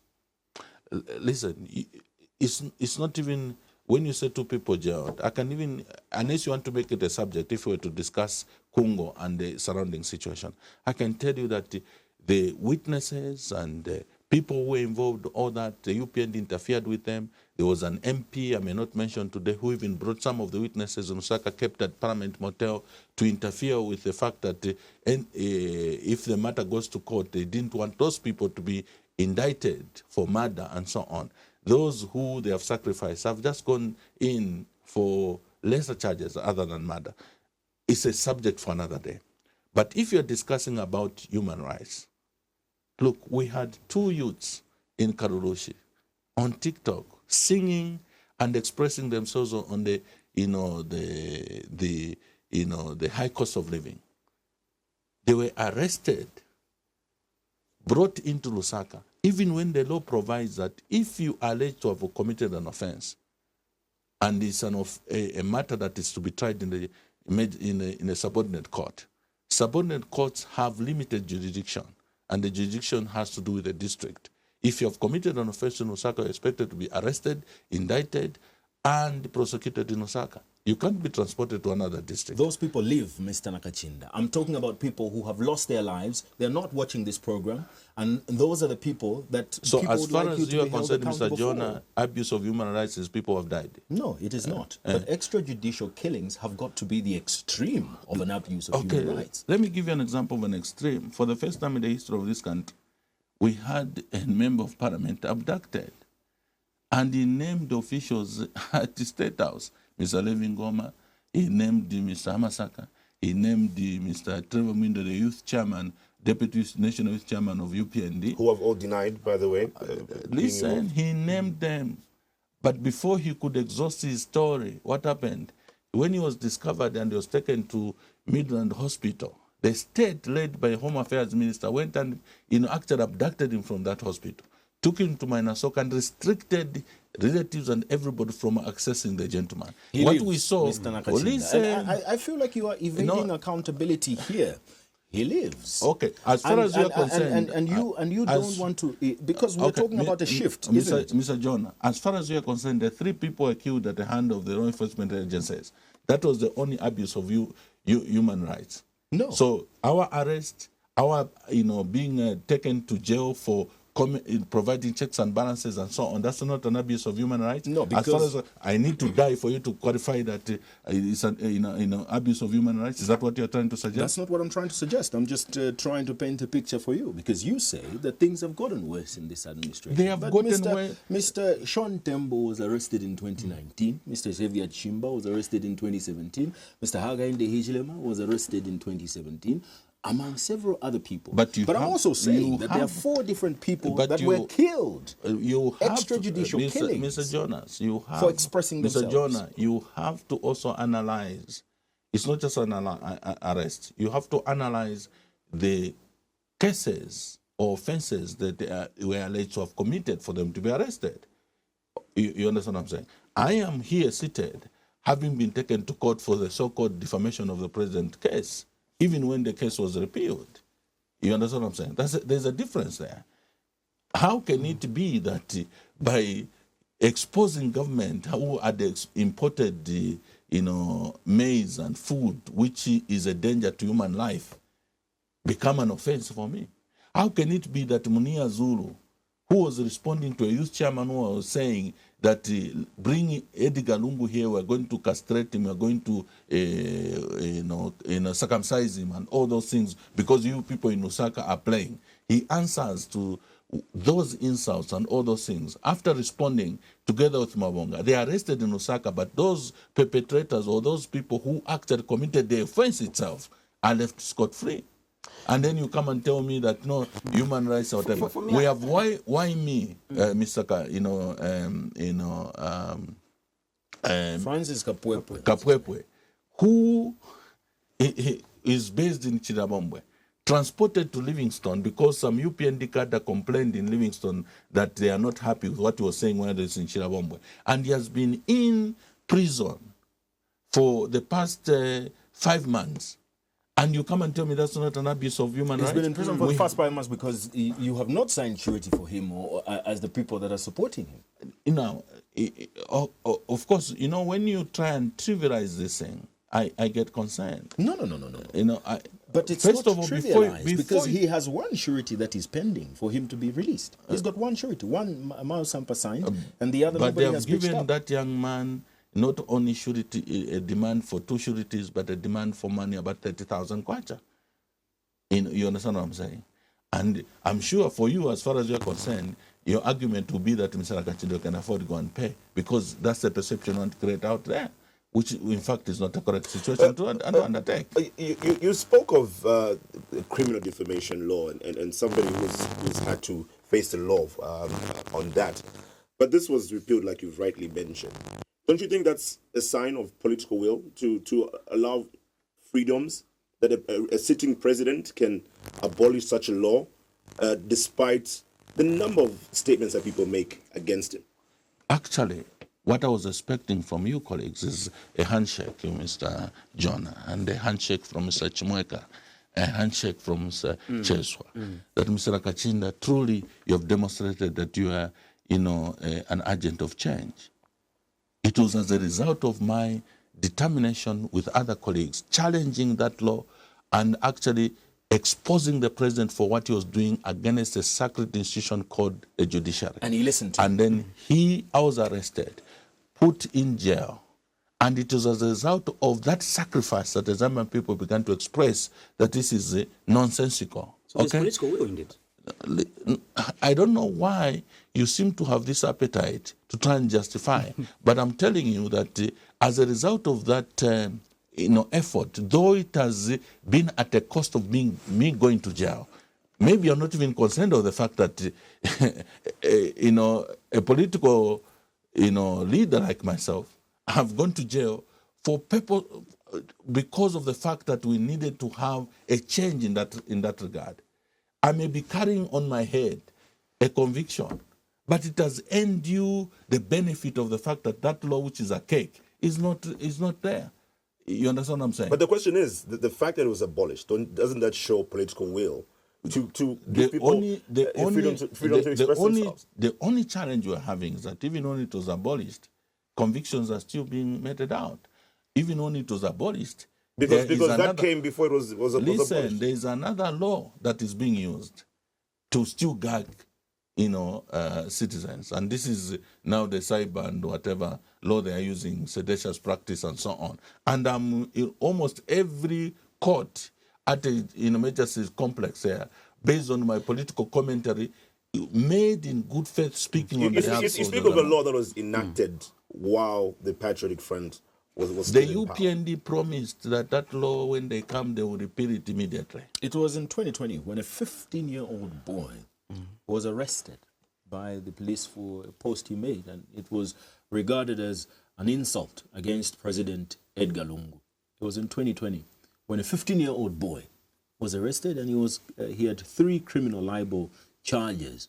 Listen, it's not even, when you say 2 people jailed, I can even, unless you want to make it a subject, if we were to discuss Kungo and the surrounding situation, I can tell you that the witnesses and people who were involved, all that, the UPND interfered with them. There was an MP, I may not mention today, who even brought some of the witnesses in Lusaka, kept at Parliament Motel, to interfere with the fact that if the matter goes to court, they didn't want those people to be indicted for murder and so on. Those who they have sacrificed have just gone in for lesser charges other than murder. It's a subject for another day. But if you're discussing about human rights, look, we had 2 youths in Karurushi on TikTok singing and expressing themselves on the high cost of living. They were arrested, brought into Lusaka, even when the law provides that if you are alleged to have committed an offense and it's a matter that is to be tried in a subordinate court, subordinate courts have limited jurisdiction, and the jurisdiction has to do with the district. If you have committed an offense in Osaka, you're expected to be arrested, indicted, and prosecuted in Osaka. You can't be transported to another district. Those people live, Mr. Nakacinda. I'm talking about people who have lost their lives. They're not watching this program, and those are the people that. So, people as far as you are concerned, Mr. Jonah, for. abuse of human rights is people have died. No, it is not. But extrajudicial killings have got to be the extreme of an abuse of human rights. Let me give you an example of an extreme. For the first time in the history of this country, we had a member of parliament abducted, and he named officials at the State House. Mr. Levin Goma, he named Mr. Hamasaka, he named Mr. Trevor Mindo, the youth chairman, deputy national youth chairman of UPND. Who have all denied, by the way. Listen, he named them. But before he could exhaust his story, what happened? When he was discovered and he was taken to Midland Hospital, the state, led by Home Affairs Minister, went and actually abducted him from that hospital, took him to Minasoka and restricted relatives and everybody from accessing the gentleman. We saw, Mr. Nakacinda, I feel like you are evading accountability here. He lives. Okay, as far as you are concerned, and you don't want to, because we're talking about a shift, isn't it? Mr. Jonah, as far as you are concerned, the 3 people were killed at the hand of the law enforcement agencies. That was the only abuse of human rights. No. So our arrest, our being taken to jail for providing checks and balances and so on, that's not an abuse of human rights. No, because as far as I need to die for you to qualify that it's an abuse of human rights. Is that what you're trying to suggest? That's not what I'm trying to suggest. I'm just trying to paint a picture for you, because you say that things have gotten worse in this administration. They have gotten worse. Mr. Sean Tembo was arrested in 2019. Mr. Xavier Chimba was arrested in 2017. Mr. Hagainde Hijilema was arrested in 2017. Among several other people. But I'm also saying that there are 4 different people that were killed. Extrajudicial killings. Mr. Jonas, you have, for expressing themselves. Mr. Jonah, you have to also analyze. It's not just an arrest. You have to analyze the cases or offenses that they were alleged to have committed for them to be arrested. You understand what I'm saying? I am here seated, having been taken to court for the so-called defamation of the president case, even when the case was repealed. You understand what I'm saying? There's a difference there. How can it be that by exposing government who had imported the, maize and food, which is a danger to human life, become an offense for me. How can it be that Munia Zulu, who was responding to a youth chairman who was saying that bring Edgar Lungu here, we're going to castrate him, we're going to circumcise him and all those things because you people in Lusaka are playing. He answers to those insults and all those things. After responding together with Mabonga, they are arrested in Lusaka, but those perpetrators or those people who actually committed the offense itself are left scot-free. And then you come and tell me that no human rights or whatever. For me, we have why me, Mr. Francis Kapwepwe, who is based in Chirabombwe, transported to Livingstone because some UPND cadre complained in Livingstone that they are not happy with what he was saying when he was in Chirabombwe, and he has been in prison for the past 5 months. And you come and tell me that's not an abuse of human rights? He's been in prison for the past 5 months because you have not signed surety for him or as the people that are supporting him. Of course, when you try and trivialize this thing, I get concerned. No. But it's first not of all, trivialized because he has one surety that is pending for him to be released. He's got one surety, one Mao Sampa signed, and the other but nobody they has have pitched given up. that young man not only surety, a demand for 2 sureties, but a demand for money about 30,000 kwacha. You understand what I'm saying? And I'm sure for you, as far as you're concerned, your argument will be that Mr. Nakacinda can afford to go and pay because that's the perception you want to create out there, which in fact is not a correct situation to undertake. You spoke of criminal defamation law and somebody who's had to face the law on that. But this was repealed, like you've rightly mentioned. Don't you think that's a sign of political will to allow freedoms that a sitting president can abolish such a law despite the number of statements that people make against him? Actually, what I was expecting from you colleagues is a handshake, Mr. Jonah, and a handshake from Mr. Chimweka, a handshake from Mr. Cheswa. That Mr. Nakacinda, truly you have demonstrated that you are, an agent of change. It was as a result of my determination with other colleagues, challenging that law and actually exposing the president for what he was doing against a sacred institution called a judiciary. And he listened to And then I was arrested, put in jail. And it was as a result of that sacrifice that the Zambian people began to express that this is nonsensical. So there's political will in it. I don't know why you seem to have this appetite to try and justify, but I'm telling you that as a result of that effort, though it has been at the cost of me going to jail, maybe you're not even concerned of the fact that a political leader like myself have gone to jail for people because of the fact that we needed to have a change in that regard. I may be carrying on my head a conviction, but it has earned you the benefit of the fact that that law, which is a cake, is not there. You understand what I'm saying? But the question is, the fact that it was abolished, doesn't that show political will to give people freedom to express themselves? The only challenge we're having is that even when it was abolished, convictions are still being meted out. Even when it was abolished, because that came before it was abolished. Listen, there is another law that is being used to still gag, citizens, and this is now the cyber and whatever law they are using, seditious practice and so on. And in almost every court at a Majesty's complex here, based on my political commentary, made in good faith, speaking on behalf of you speak of a law that was enacted while the Patriotic Front was the still in power. UPND promised that law, when they come, they will repeal it immediately. It was in 2020 when a 15-year-old boy was arrested by the police for a post he made, and it was regarded as an insult against President Edgar Lungu. It was in 2020 when a 15-year-old boy was arrested, and he had 3 criminal libel charges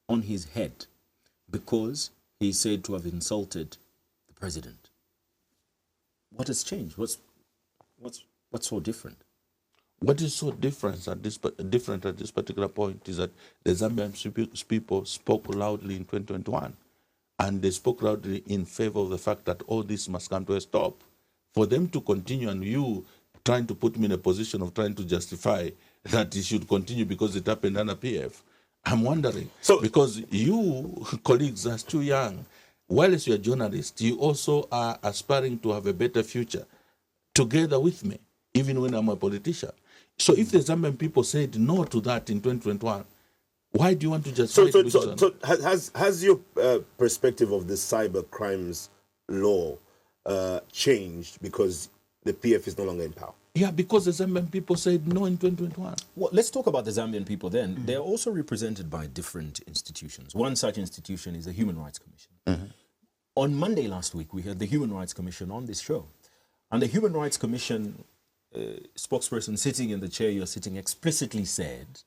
on his head because he is said to have insulted the president. What has changed? What's so different? What is so different at this particular point is that the Zambian people spoke loudly in 2021. and they spoke loudly in favor of the fact that all this must come to a stop. For them to continue, and you trying to put me in a position of trying to justify that it should continue because it happened under PF, I'm wondering. So, because you, colleagues, are too young. Whilst you're journalists, you also are aspiring to have a better future together with me, even when I'm a politician. So if the Zambian people said no to that in 2021, why do you want to just so has your perspective of the cyber crimes law changed because the PF is no longer in power? Yeah, because the Zambian people said no in 2021. Well, let's talk about the Zambian people then. They're also represented by different institutions. One such institution is the Human Rights Commission. On Monday last week, we had the Human Rights Commission on this show. And the Human Rights Commission spokesperson sitting in the chair you're sitting explicitly said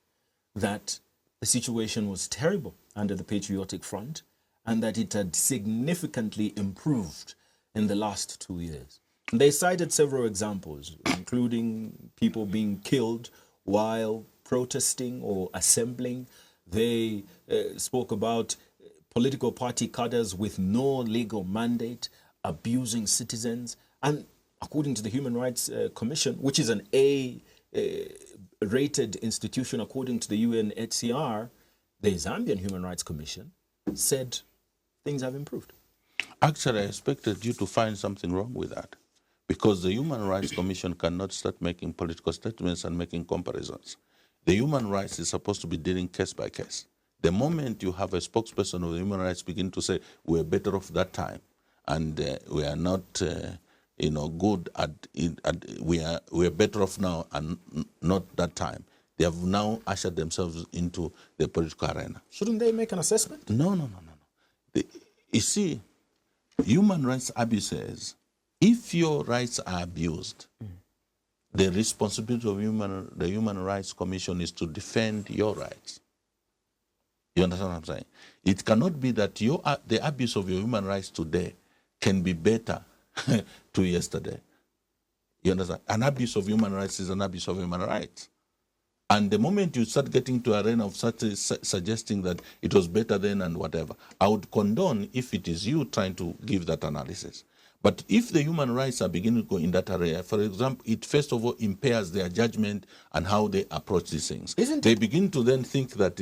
that the situation was terrible under the Patriotic Front and that it had significantly improved in the last 2 years. And they cited several examples, including people being killed while protesting or assembling. They spoke about political party cadres with no legal mandate abusing citizens. And according to the Human Rights Commission, which is an A-rated institution according to the UNHCR, the Zambian Human Rights Commission said things have improved. Actually, I expected you to find something wrong with that, because the Human Rights Commission cannot start making political statements and making comparisons. The human rights is supposed to be dealing case by case. The moment you have a spokesperson of the human rights begin to say, we're better off that time, and we are not good at it, we're better off now and not that time. They have now ushered themselves into the political arena. Shouldn't they make an assessment? No. You see, human rights abuses, if your rights are abused, the responsibility of the Human Rights Commission is to defend your rights. You understand what I'm saying? It cannot be that the abuse of your human rights today can be better to yesterday. You understand? An abuse of human rights is an abuse of human rights. And the moment you start getting to an arena of suggesting that it was better then and whatever, I would condone if it is you trying to give that analysis. But if the human rights are beginning to go in that area, for example, it first of all impairs their judgment and how they approach these things. They begin to then think that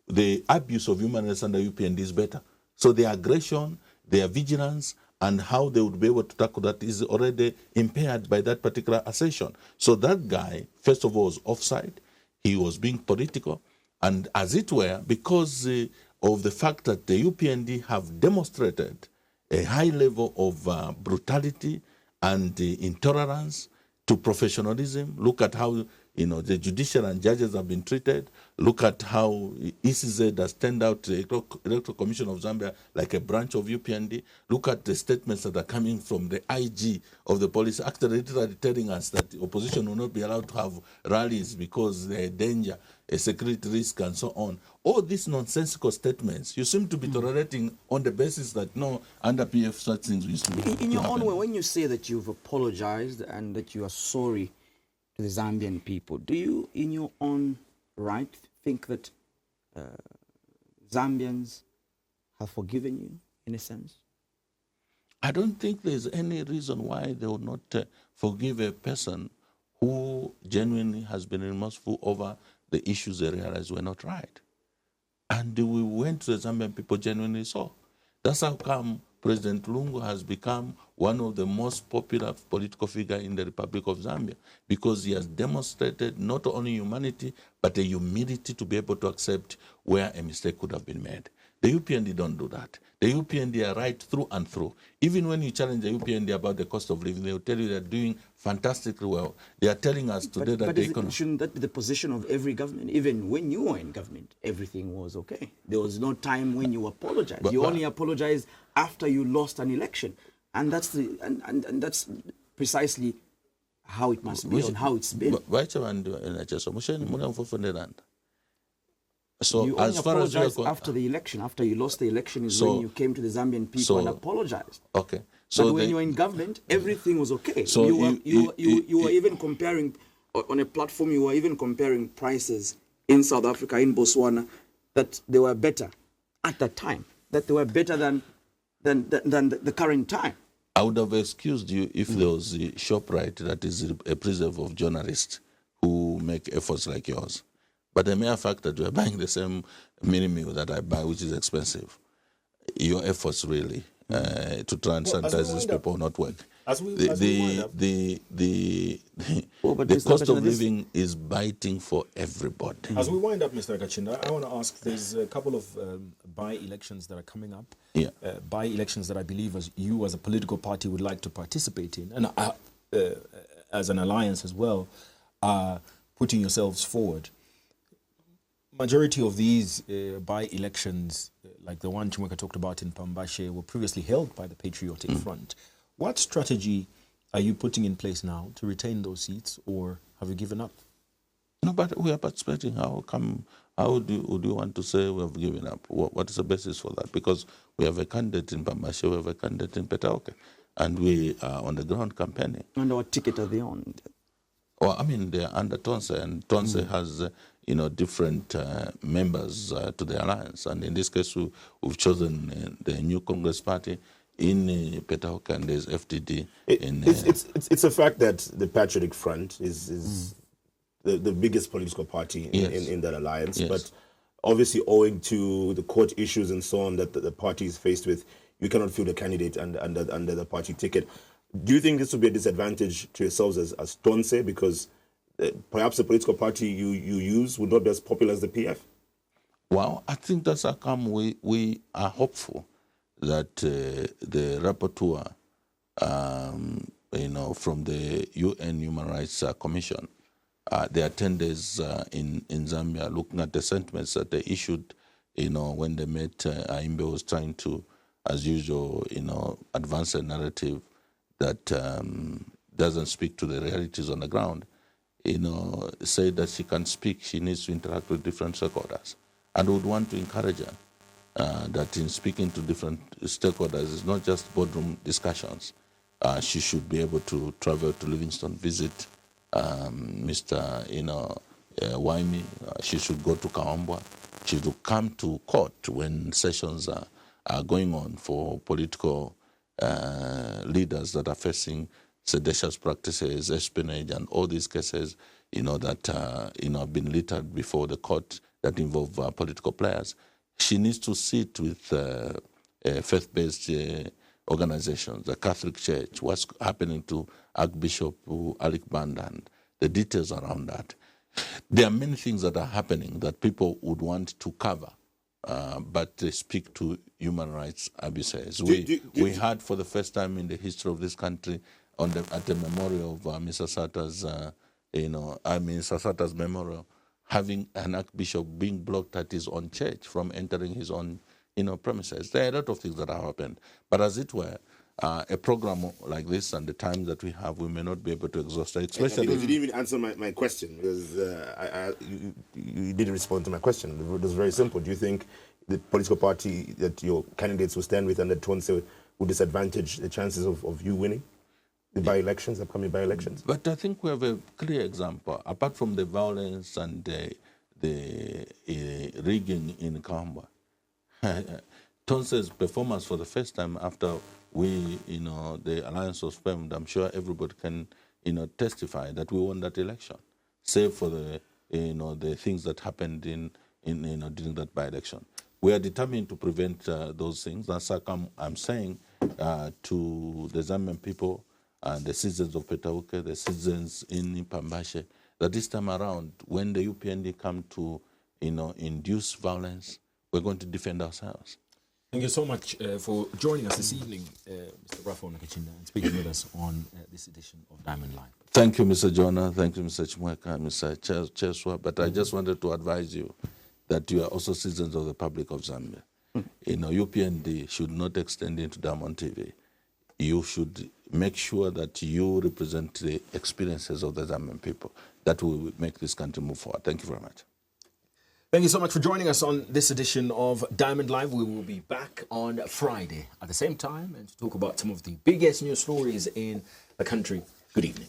the abuse of human rights under UPND is better. So their aggression, their vigilance, and how they would be able to tackle that is already impaired by that particular assertion. So that guy, first of all, was offside. He was being political. And as it were, because of the fact that the UPND have demonstrated a high level of brutality and intolerance to professionalism. Look at how the judicial and judges have been treated. Look at how ECZ has turned out the Electoral Commission of Zambia like a branch of UPND. Look at the statements that are coming from the IG of the police, actually literally telling us that the opposition will not be allowed to have rallies because they're a danger, a security risk, and so on. All these nonsensical statements, you seem to be tolerating on the basis that no, under PF such things used to be. In your own way, when you say that you've apologized and that you are sorry to the Zambian people, do you, in your own right, think that Zambians have forgiven you, in a sense? I don't think there's any reason why they would not forgive a person who genuinely has been remorseful over the issues they realized were not right. And we went to the Zambian people genuinely so. That's how come President Lungu has become one of the most popular political figures in the Republic of Zambia, because he has demonstrated not only humanity, but a humility to be able to accept where a mistake could have been made. The UPND don't do that. The UPND are right through and through. Even when you challenge the UPND about the cost of living, they will tell you they're doing fantastically well. They are telling us today that the economy... Shouldn't that be the position of every government? Even when you were in government, everything was okay. There was no time when you apologized. You only apologized after you lost an election. And that's and that's precisely how it must be and how it's been. So you as far as after the election, after you lost the election, is when you came to the Zambian people and apologized. Okay. So but when you were in government, everything was okay. So you were even comparing on a platform. You were even comparing prices in South Africa, in Botswana, that they were better at that time. That they were better than than the current time. I would have excused you if there was a ShopRite that is a preserve of journalists who make efforts like yours. But the mere fact that you are buying the same mini meal that I buy, which is expensive, your efforts really to try and sanitize these people not work. The cost of living is biting for everybody. As we wind up, Mr. Nakacinda, I want to ask, there's a couple of by-elections that are coming up. Yeah. By-elections that I believe you as a political party would like to participate in, and as an alliance as well, putting yourselves forward. Majority of these by-elections, like the one Chumweka talked about in Pambashe, were previously held by the Patriotic Front. What strategy are you putting in place now to retain those seats, or have you given up? No, but we are participating. How would you want to say we have given up? What is the basis for that? Because we have a candidate in Pambashe, we have a candidate in Petauke, and we are on the ground campaigning. And what ticket are they on? Well, I mean, they're under Tonse, and Tonse has, different members to the alliance. And in this case, we've chosen the new Congress Party in Petauke, and there's FDD. It's a fact that the Patriotic Front is the biggest political party in that alliance. Yes. But obviously, owing to the court issues and so on that the party is faced with, you cannot field a candidate under the party ticket. Do you think this would be a disadvantage to yourselves as Tonse, because perhaps the political party you use would not be as popular as the PF? Well, I think that's how come we are hopeful that the rapporteur, from the UN Human Rights Commission, they attended in Zambia, looking at the sentiments that they issued, when they met. Aimbe was trying to, as usual, advance a narrative that doesn't speak to the realities on the ground. Say that she can speak, she needs to interact with different stakeholders. And would want to encourage her that in speaking to different stakeholders, it's not just boardroom discussions. She should be able to travel to Livingstone, visit Mr. Waimi. She should go to Kaambwa. She should come to court when sessions are going on for political leaders that are facing seditious practices, espionage, and all these cases, that have been littered before the court that involve political players. She needs to sit with faith-based organizations, the Catholic Church, what's happening to Archbishop Alik Banda, and the details around that. There are many things that are happening that people would want to cover, but they speak to human rights abuses. We had for the first time in the history of this country, at the memorial of Mr. Sata's, Sata's memorial, having an archbishop being blocked at his own church from entering his own, premises. There are a lot of things that have happened, but as it were, a program like this and the time that we have, we may not be able to exhaust it. Especially, you didn't even answer my question, because you didn't respond to my question. It was very simple. Do you think the political party that your candidates will stand with under Tonse would disadvantage the chances of you winning the by-elections, upcoming by-elections? But I think we have a clear example. Apart from the violence and the rigging in Kaambwa, Tonse's performance for the first time after the alliance was formed, I'm sure everybody can, testify that we won that election, save for the things that happened during that by-election. We are determined to prevent those things. That's how come I'm saying to the Zambian people and the citizens of Petauke, the citizens in Pambashe, that this time around, when the UPND come to, induce violence, we're going to defend ourselves. Thank you so much for joining us this evening, Mr. Raphael Nakacinda, and speaking with us on this edition of Diamond Live. Thank you, Mr. Jonah. Thank you, Mr. Chumweka, Mr. Cheswa. But I just wanted to advise you that you are also citizens of the public of Zambia. UPND should not extend into Diamond TV. You should make sure that you represent the experiences of the Zambian people. That will make this country move forward. Thank you very much. Thank you so much for joining us on this edition of Diamond Live. We will be back on Friday at the same time and to talk about some of the biggest news stories in the country. Good evening.